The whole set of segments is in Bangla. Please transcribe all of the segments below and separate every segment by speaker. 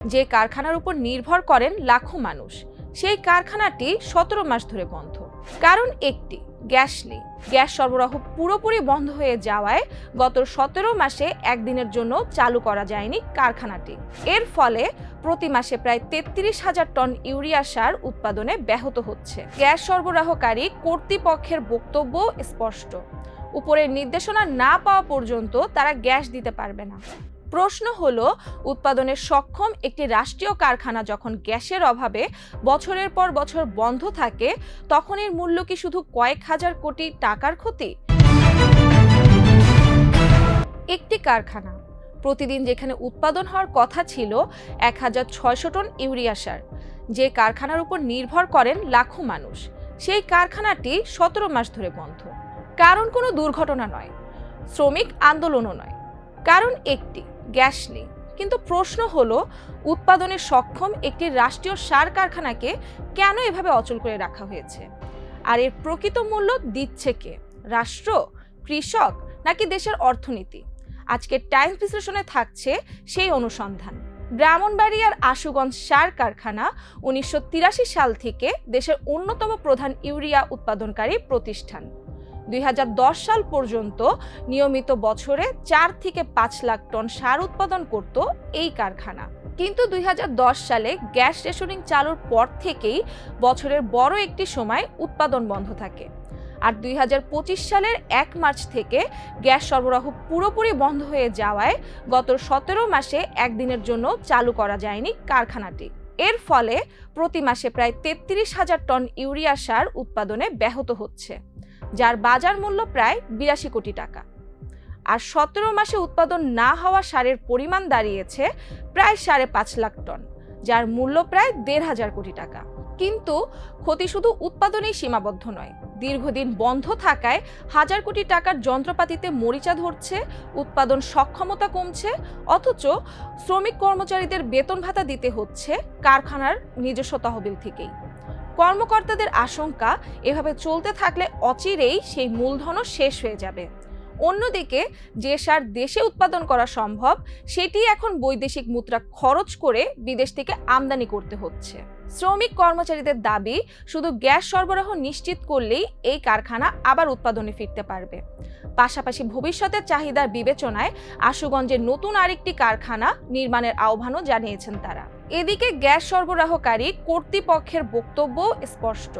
Speaker 1: যে কারখানার উপর নির্ভর করেন লাখো মানুষ, সেই কারখানাটি 17 মাস ধরে বন্ধ। কারণ একটি, গ্যাস নেই। গ্যাস সরবরাহ পুরোপুরি বন্ধ হয়ে যাওয়ায় গত 17 মাসে একদিনের জন্য চালু করা যায়নি কারখানাটি। এর ফলে প্রতি মাসে প্রায় 33,000 টন ইউরিয়া সার উৎপাদনে ব্যাহত হচ্ছে। গ্যাস সরবরাহকারী কর্তৃপক্ষের বক্তব্য স্পষ্ট, উপরের নির্দেশনা না পাওয়া পর্যন্ত তারা গ্যাস দিতে পারবে না। প্রশ্ন হলো, উৎপাদনের সক্ষম একটি রাষ্ট্রীয় কারখানা যখন গ্যাসের অভাবে বছরের পর বছর বন্ধ থাকে, তখন এর মূল্য কি শুধু কয়েক হাজার কোটি টাকার ক্ষতি? একটি কারখানা প্রতিদিন যেখানে উৎপাদন হওয়ার কথা ছিল 1600 টন ইউরিয়া সার, যে কারখানার উপর নির্ভর করেন লাখো মানুষ, সেই কারখানাটি 17 মাস ধরে বন্ধ। কারণ কোনো দুর্ঘটনা নয়, শ্রমিক আন্দোলনও নয়, কারণ একটি, গ্যাস নেই। কিন্তু প্রশ্ন হলো, উৎপাদনে সক্ষম একটি রাষ্ট্রীয় সার কারখানাকে কেন এভাবে অচল করে রাখা হয়েছে? আর এর প্রকৃত মূল্য দিচ্ছে কে? রাষ্ট্র, কৃষক, নাকি দেশের অর্থনীতি? আজকের টাইমস বিশ্লেষণে থাকছে সেই অনুসন্ধান। ব্রাহ্মণবাড়িয়ার আশুগঞ্জ সার কারখানা 1983 সাল থেকে দেশের অন্যতম প্রধান ইউরিয়া উৎপাদনকারী প্রতিষ্ঠান। 2010 সাল পর্যন্ত নিয়মিত বছরে 4 থেকে 5 লাখ টন সার উৎপাদন করত এই কারখানা। কিন্তু 2010 সালে গ্যাস রেশনিং চালুর পর থেকেই বছরের বড় একটি সময় উৎপাদন বন্ধ থাকে। আর 2025 সালের 1 মার্চ থেকে গ্যাস সরবরাহ পুরোপুরি বন্ধ হয়ে যাওয়ায় গত 17 মাসে একদিনের জন্য চালু করা যায়নি কারখানাটি। এর ফলে প্রতি মাসে প্রায় 33,000 টন ইউরিয়া সার উৎপাদনে ব্যাহত হচ্ছে, যার বাজার মূল্য প্রায় 82 কোটি টাকা। আর 17 মাসে উৎপাদন না হওয়া সারের পরিমাণ দাঁড়িয়েছে প্রায় 5.5 লাখ টন, যার মূল্য প্রায় 1.5 কোটি টাকা। কিন্তু ক্ষতি শুধু উৎপাদনেই সীমাবদ্ধ নয়। দীর্ঘদিন বন্ধ থাকায় হাজার কোটি টাকার যন্ত্রপাতিতে মরিচা ধরছে, উৎপাদন সক্ষমতা কমছে, অথচ শ্রমিক কর্মচারীদের বেতন ভাতা দিতে হচ্ছে কারখানার নিজস্ব তহবিল থেকেই। কর্মকর্তাদের আশঙ্কা, এভাবে চলতে থাকলে অচিরেই সেই মূলধনও শেষ হয়ে যাবে। অন্যদিকে যে সার দেশে উৎপাদন করা সম্ভব, সেটি এখন বৈদেশিক মুদ্রা খরচ করে বিদেশ থেকে আমদানি করতে হচ্ছে। শ্রমিক কর্মচারীদের দাবি, শুধু গ্যাস সরবরাহ নিশ্চিত করলেই এই কারখানা আবার উৎপাদনে ফিরতে পারবে। পাশাপাশি ভবিষ্যতের চাহিদার বিবেচনায় আশুগঞ্জের নতুন আরেকটি কারখানা নির্মাণের আহ্বানও জানিয়েছেন তারা। এদিকে গ্যাস সরবরাহকারী কর্তৃপক্ষের বক্তব্য স্পষ্ট,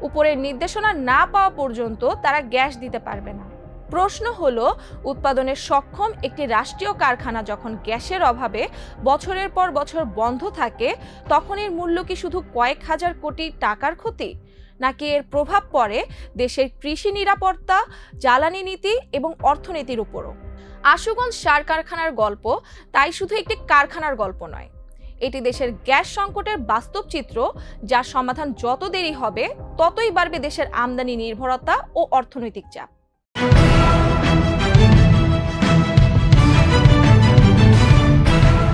Speaker 1: উপরের নির্দেশনা না পাওয়া পর্যন্ত তারা গ্যাস দিতে পারবে না। প্রশ্ন হলো, উৎপাদনের সক্ষম একটি রাষ্ট্রীয় কারখানা যখন গ্যাসের অভাবে বছরের পর বছর বন্ধ থাকে, তখন এর মূল্য কি শুধু কয়েক হাজার কোটি টাকার ক্ষতি, নাকি এর প্রভাব পড়ে দেশের কৃষি নিরাপত্তা, জ্বালানি নীতি এবং অর্থনীতির উপরও? আশুগঞ্জ সার কারখানার গল্প তাই শুধু একটি কারখানার গল্প নয়, এটি দেশের গ্যাস সংকটের বাস্তব চিত্র, যার সমাধান যত দেরি হবে ততই বাড়বে দেশের আমদানি নির্ভরতা ও অর্থনৈতিক চাপ।